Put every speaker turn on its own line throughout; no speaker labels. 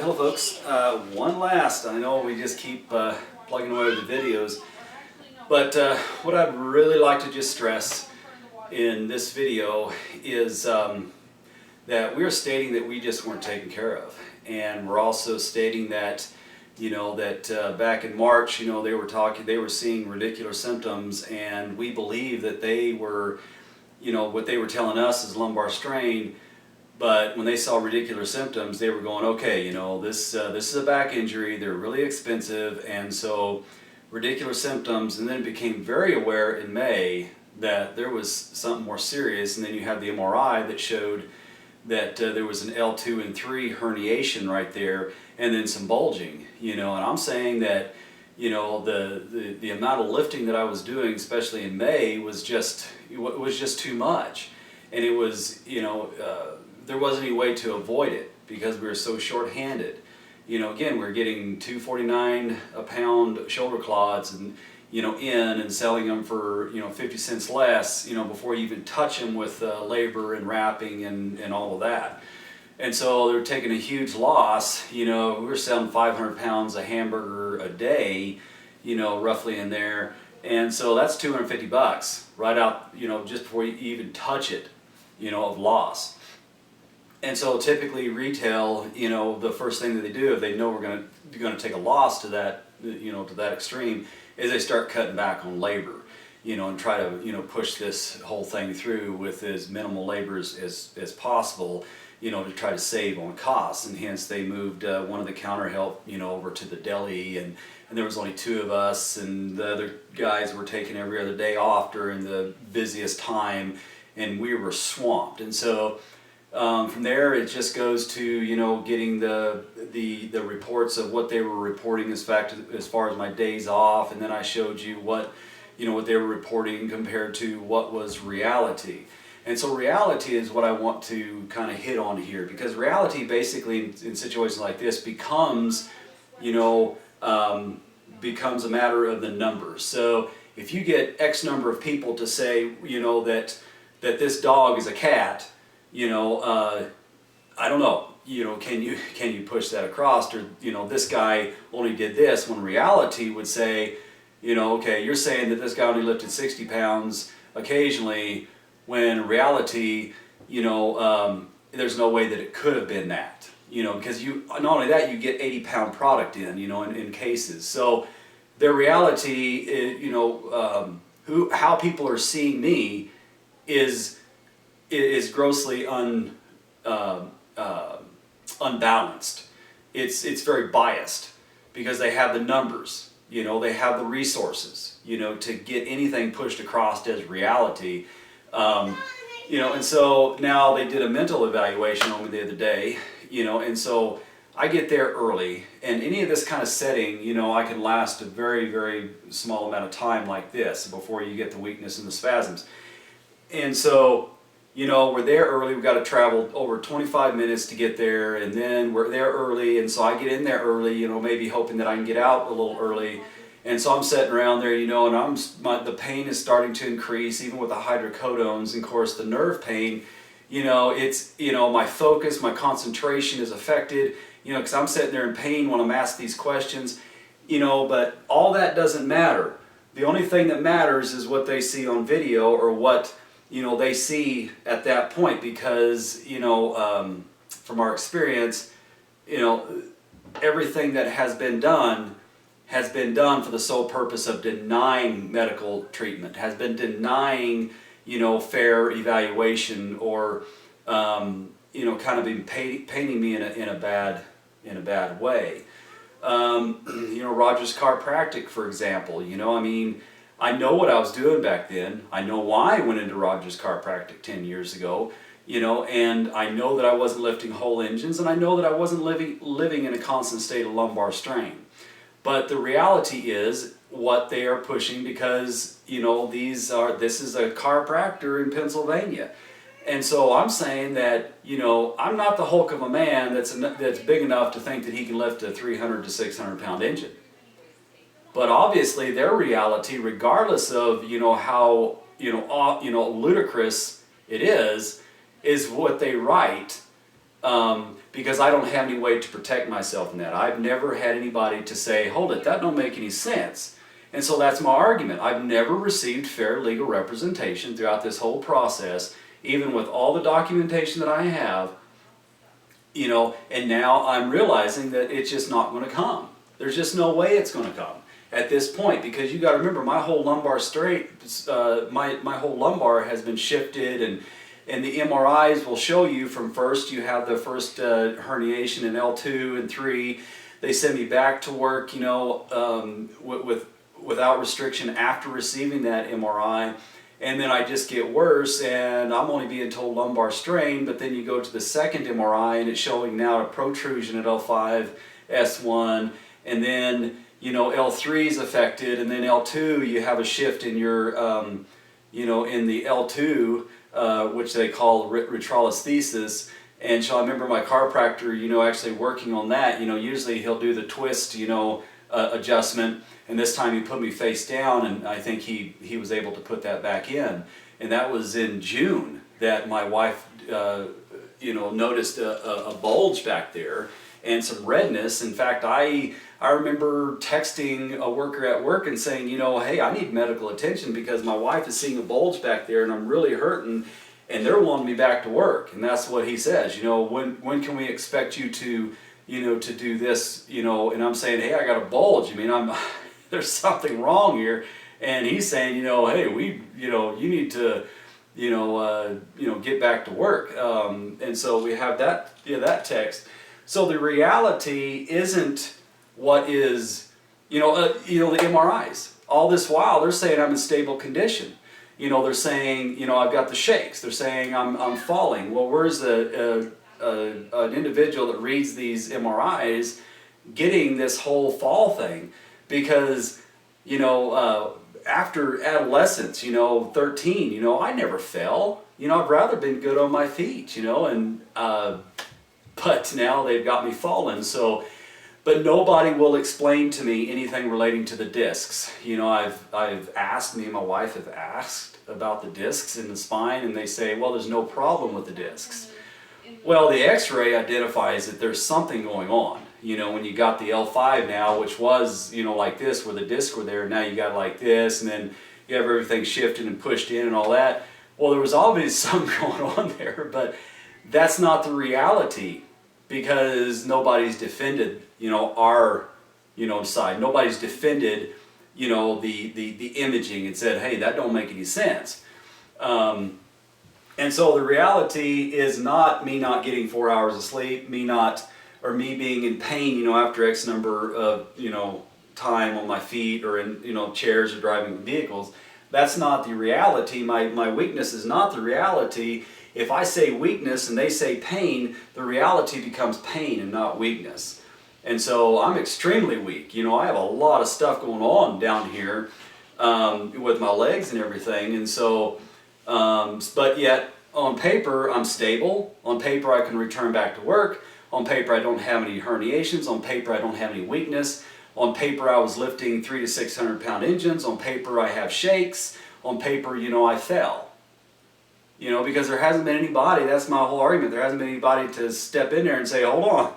Hello folks, one last, I know we just keep plugging away with the videos, but what I'd really like to just stress in this video is that we're stating that we just weren't taken care of, and we're also stating that back in March, they were seeing radicular symptoms, and we believe that they were, what they were telling us is lumbar strain. But when they saw radicular symptoms, they were going, okay, this is a back injury, they're really expensive, and so radicular symptoms, and then it became very aware in May that there was something more serious, and then you have the MRI that showed that there was an L2 and 3 herniation right there, and then some bulging, and I'm saying that, the amount of lifting that I was doing, especially in May, was just too much, and it was, there wasn't any way to avoid it because we were so short-handed. Again, we're getting $2.49 a pound shoulder clods and and selling them for 50 cents less before you even touch them with labor and wrapping and all of that. And so they're taking a huge loss. We were selling 500 pounds of hamburger a day, roughly in there, and so that's $250 right out, just before you even touch it, of loss. And so typically retail, the first thing that they do if they know we're going to take a loss to that, to that extreme, is they start cutting back on labor, and try to, push this whole thing through with as minimal labor as possible, to try to save on costs. And hence they moved one of the counter help, over to the deli, and there was only 2 of us, and the other guys were taking every other day off during the busiest time, and we were swamped. And so from there, it just goes to getting the reports of what they were reporting as far as my days off, and then I showed you what what they were reporting compared to what was reality. And so reality is what I want to kind of hit on here, because reality basically in situations like this becomes becomes a matter of the numbers. So if you get X number of people to say that this dog is a cat, I don't know, can you push that across, or this guy only did this, when reality would say, okay, you're saying that this guy only lifted 60 pounds occasionally, when in reality, there's no way that it could have been that, because not only that, you get 80-pound product in cases. So the reality, how people are seeing me is grossly unbalanced. It's very biased, because they have the numbers, they have the resources, to get anything pushed across as reality. And so now they did a mental evaluation on me the other day, and so I get there early, and any of this kind of setting, I can last a very, very small amount of time like this before you get the weakness and the spasms. And so we're there early, we've got to travel over 25 minutes to get there, and then we're there early, and so I get in there early, maybe hoping that I can get out a little early. And so I'm sitting around there, and the pain is starting to increase, even with the hydrocodones, and of course the nerve pain, it's, my focus, my concentration is affected, because I'm sitting there in pain when I'm asked these questions, but all that doesn't matter. The only thing that matters is what they see on video, or what they see at that point, because from our experience, everything that has been done for the sole purpose of denying medical treatment, has been denying fair evaluation, or kind of been painting me in a bad way. Rogers Chiropractic, for example, I know what I was doing back then. I know why I went into Rogers Chiropractic 10 years ago, and I know that I wasn't lifting whole engines, and I know that I wasn't living in a constant state of lumbar strain. But the reality is what they are pushing, because this is a chiropractor in Pennsylvania. And so I'm saying that, I'm not the hulk of a man that's big enough to think that he can lift a 300 to 600 pound engine. But obviously their reality, regardless of how ludicrous it is what they write because I don't have any way to protect myself in that. I've never had anybody to say, hold it, that don't make any sense. And so that's my argument. I've never received fair legal representation throughout this whole process, even with all the documentation that I have, you know, and now I'm realizing that it's just not going to come. There's just no way it's going to come at this point, because you got to remember, my whole lumbar my whole lumbar has been shifted, and the MRIs will show you from first, you have the first herniation in L2 and 3. They send me back to work, you know, without restriction after receiving that MRI. And then I just get worse, and I'm only being told lumbar strain, but then you go to the second MRI and it's showing now a protrusion at L5, S1, and then, you know, L3 is affected, and then L2, you have a shift in your, you know, in the L2, which they call retralisthesis. And so I remember my chiropractor, you know, actually working on that. You know, usually he'll do the twist, you know, adjustment, and this time he put me face down, and I think he was able to put that back in. And that was in June that my wife, you know, noticed a bulge back there and some redness. In fact, I remember texting a worker at work and saying, you know, hey, I need medical attention because my wife is seeing a bulge back there and I'm really hurting, and they're wanting me back to work. And that's what he says, you know, when can we expect you to, you know, to do this, you know? And I'm saying, hey, I got a bulge. I mean, there's something wrong here. And he's saying, you know, hey, you know, you need to, you know, get back to work. And so we have that, you know, that text. So the reality isn't what is, you know, the MRIs. All this while, they're saying I'm in stable condition. You know, they're saying, you know, I've got the shakes. They're saying I'm falling. Well, where's an individual that reads these MRIs getting this whole fall thing? Because, you know, after adolescence, you know, 13, you know, I never fell. You know, I've rather been good on my feet, you know, and but now they've got me falling. So, but nobody will explain to me anything relating to the discs. You know, I've asked, me and my wife have asked about the discs in the spine, and they say, well, there's no problem with the discs. Well, the x-ray identifies that there's something going on. You know, when you got the L5 now, which was, you know, like this, where the discs were there, now you got like this, and then you have everything shifted and pushed in and all that. Well, there was obviously something going on there, but that's not the reality, because nobody's defended, you know, our, you know, side. Nobody's defended, you know, the imaging and said, hey, that don't make any sense. And so the reality is not me not getting 4 hours of sleep, me being in pain, you know, after X number of, you know, time on my feet or in, you know, chairs or driving vehicles. That's not the reality. My weakness is not the reality. If I say weakness and they say pain, the reality becomes pain and not weakness. And so I'm extremely weak. You know, I have a lot of stuff going on down here with my legs and everything. And so, but yet on paper, I'm stable. On paper, I can return back to work. On paper, I don't have any herniations. On paper, I don't have any weakness. On paper, I was lifting 300 to 600 pound engines. On paper, I have shakes. On paper, you know, I fell. You know, because there hasn't been anybody, that's my whole argument, there hasn't been anybody to step in there and say, hold on,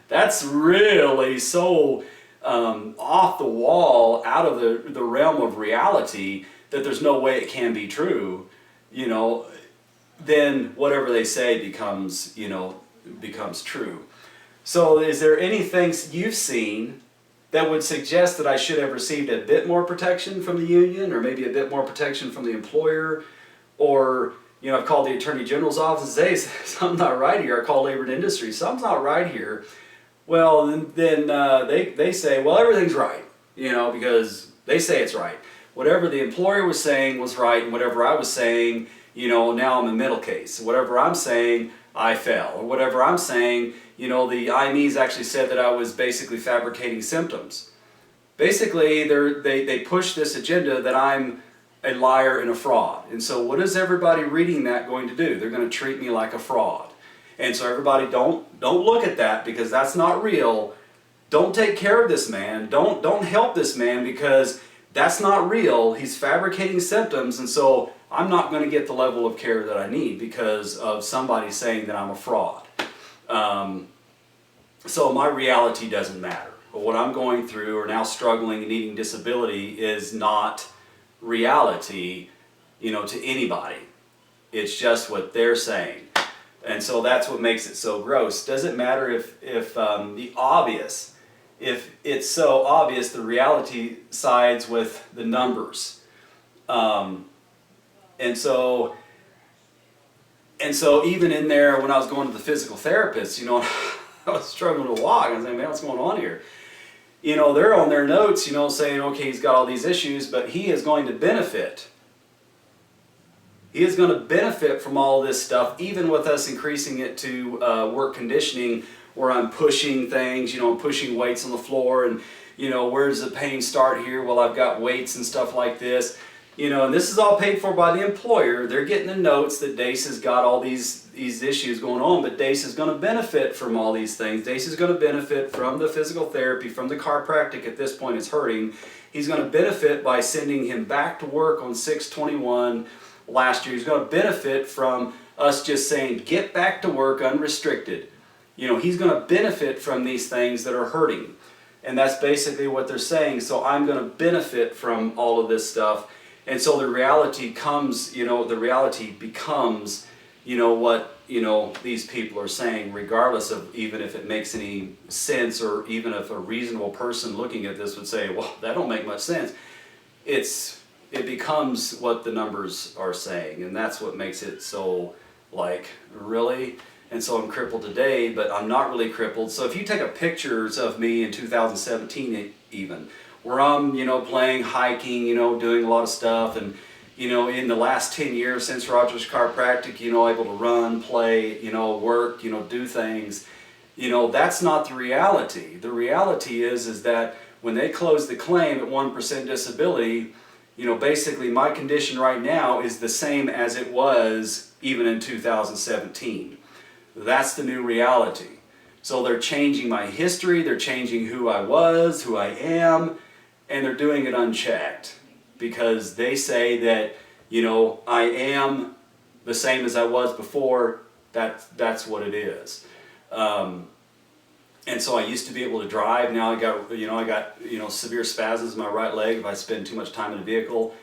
that's really so off the wall, out of the realm of reality, that there's no way it can be true. You know, then whatever they say becomes, you know, becomes true. So is there anything you've seen that would suggest that I should have received a bit more protection from the union, or maybe a bit more protection from the employer? Or, you know, I've called the Attorney General's office and say, something's not right here. I call Labor and Industry, something's not right here. Well, then they say, well, everything's right, you know, because they say it's right. Whatever the employer was saying was right, and whatever I was saying, you know, now I'm in middle case. Whatever I'm saying, I fell. Or whatever I'm saying, you know, the IMEs actually said that I was basically fabricating symptoms. Basically, they push this agenda that I'm a liar and a fraud. And so what is everybody reading that going to do? They're going to treat me like a fraud. And so everybody, don't look at that, because that's not real. Don't take care of this man. Don't help this man, because that's not real. He's fabricating symptoms, and so I'm not going to get the level of care that I need because of somebody saying that I'm a fraud. So my reality doesn't matter. But what I'm going through or now struggling and needing disability is not reality, to anybody. It's just what they're saying. And so that's what makes it so gross. Doesn't matter if it's so obvious, the reality sides with the numbers. And so even in there, when I was going to the physical therapist, I was struggling to walk. I was like, man, what's going on here? They're on their notes, saying, okay, he's got all these issues, but he is going to benefit. He is going to benefit from all this stuff, even with us increasing it to work conditioning, where I'm pushing things, I'm pushing weights on the floor, and, where does the pain start here? Well, I've got weights and stuff like this. And this is all paid for by the employer. They're getting the notes that Dace has got all these issues going on, but Dace is going to benefit from all these things. Dace is going to benefit from the physical therapy, from the chiropractic. At this point, it's hurting. He's going to benefit by sending him back to work on 6/21 last year. He's going to benefit from us just saying, get back to work unrestricted. He's going to benefit from these things that are hurting. And that's basically what they're saying. So I'm going to benefit from all of this stuff. And so the reality comes, the reality becomes, what, these people are saying, regardless of even if it makes any sense, or even if a reasonable person looking at this would say, well, that don't make much sense. It becomes what the numbers are saying, and that's what makes it so, really? And so I'm crippled today, but I'm not really crippled. So if you take pictures of me in 2017 even, where I'm, playing, hiking, doing a lot of stuff, and, in the last 10 years since Rogers Chiropractic, able to run, play, work, do things, that's not the reality. The reality is that when they close the claim at 1% disability, basically my condition right now is the same as it was even in 2017. That's the new reality. So they're changing my history, they're changing who I was, who I am, and they're doing it unchecked, because they say that, I am the same as I was before. That's what it is. And so I used to be able to drive. Now I got severe spasms in my right leg if I spend too much time in a vehicle.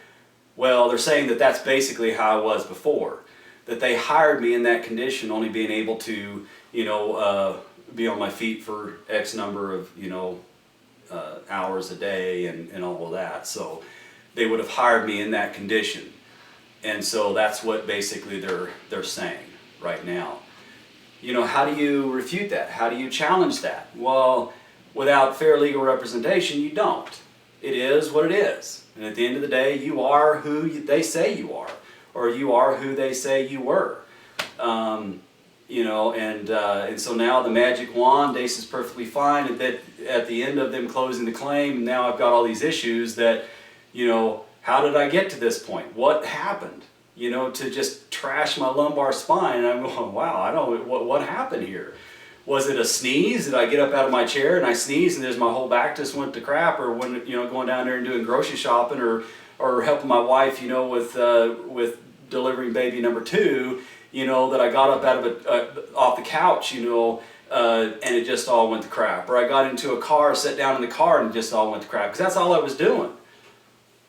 Well, they're saying that that's basically how I was before. That they hired me in that condition, only being able to, be on my feet for X number of, hours a day and all of that. So they would have hired me in that condition. And so that's what basically they're saying right now. How do you refute that? How do you challenge that? Well, without fair legal representation, you don't. It is what it is. And at the end of the day, you are who they say you are, or you are who they say you were. And so now the magic wand, Dace is perfectly fine. And that at the end of them closing the claim, now I've got all these issues that, how did I get to this point? What happened? To just trash my lumbar spine. And I'm going, wow, I don't know what happened here. Was it a sneeze? Did I get up out of my chair and I sneezed and there's my whole back just went to crap? Or when, going down there and doing grocery shopping or helping my wife, with delivering baby number 2, that I got up out of it, off the couch, and it just all went to crap. Or I got into a car, sat down in the car, and it just all went to crap. Because that's all I was doing.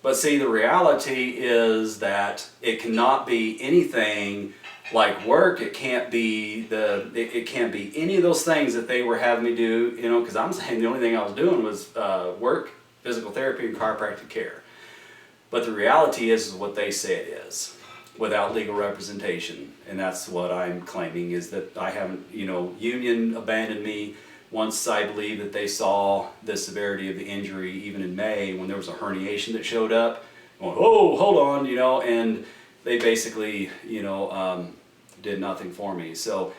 But see, the reality is that it cannot be anything like work. It can't be it can't be any of those things that they were having me do. Because I'm saying the only thing I was doing was work, physical therapy, and chiropractic care. But the reality is what they say it is, without legal representation. And that's what I'm claiming, is that I haven't, union abandoned me once I believe that they saw the severity of the injury, even in May when there was a herniation that showed up. Going, oh, hold on, and they basically, did nothing for me. So,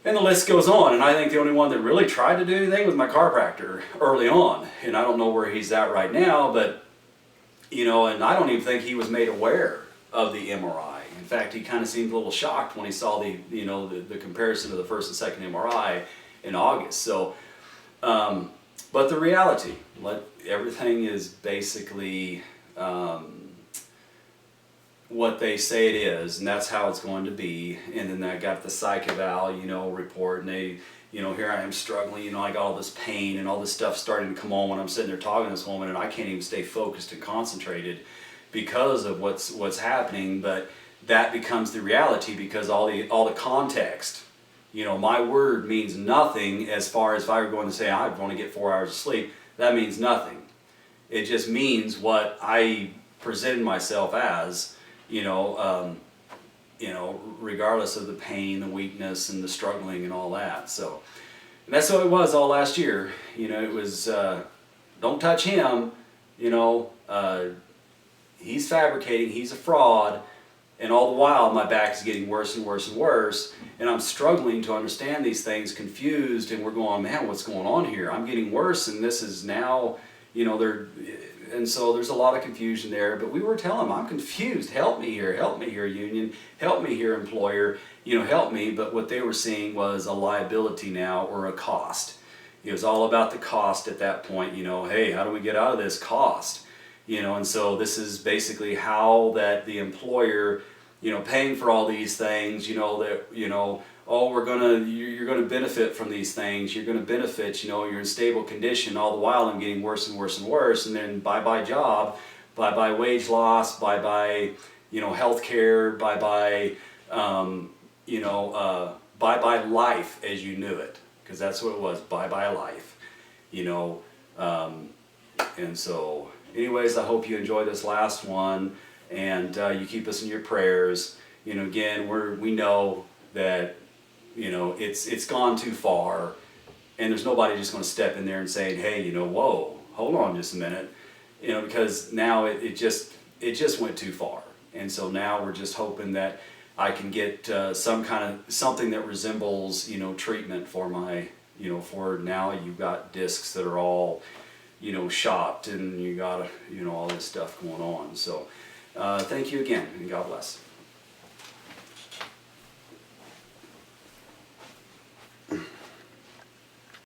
and the list goes on. And I think the only one that really tried to do anything was my chiropractor early on. And I don't know where he's at right now, but, and I don't even think he was made aware of the MRI. In fact, he kind of seemed a little shocked when he saw the comparison of the first and second MRI in August. So, but the reality, everything is basically what they say it is, and that's how it's going to be. And then I got the psych eval, report, and they, here I am struggling, I got all this pain and all this stuff starting to come on when I'm sitting there talking to this woman, and I can't even stay focused and concentrated because of what's happening. But that becomes the reality, because all the context, my word means nothing. As far as if I were going to say I want to get 4 hours of sleep, that means nothing. It just means what I presented myself as, regardless of the pain, the weakness, and the struggling and all that. So, and that's what it was all last year. It was, don't touch him, he's fabricating, he's a fraud, and all the while my back is getting worse and worse and worse, and I'm struggling to understand these things, confused, and we're going, man, what's going on here? I'm getting worse, and this is now, and so there's a lot of confusion there. But we were telling them, I'm confused, help me here, union, help me here, employer, help me. But what they were seeing was a liability now, or a cost. It was all about the cost at that point. Hey, how do we get out of this cost? And so this is basically how that the employer, paying for all these things, oh, you're gonna benefit from these things, you're gonna benefit, you're in stable condition. All the while I'm getting worse and worse and worse, and then bye-bye job, bye-bye wage loss, bye-bye, health care, bye-bye, bye-bye life as you knew it, because that's what it was, bye-bye life, and so anyways, I hope you enjoy this last one, and you keep us in your prayers. Again, we know that it's gone too far, and there's nobody just going to step in there and say, hey, whoa, hold on just a minute, because now it just went too far. And so now we're just hoping that I can get something that resembles treatment for my for now you've got discs that are all shopped, and you got all this stuff going on. So thank you again, and God bless.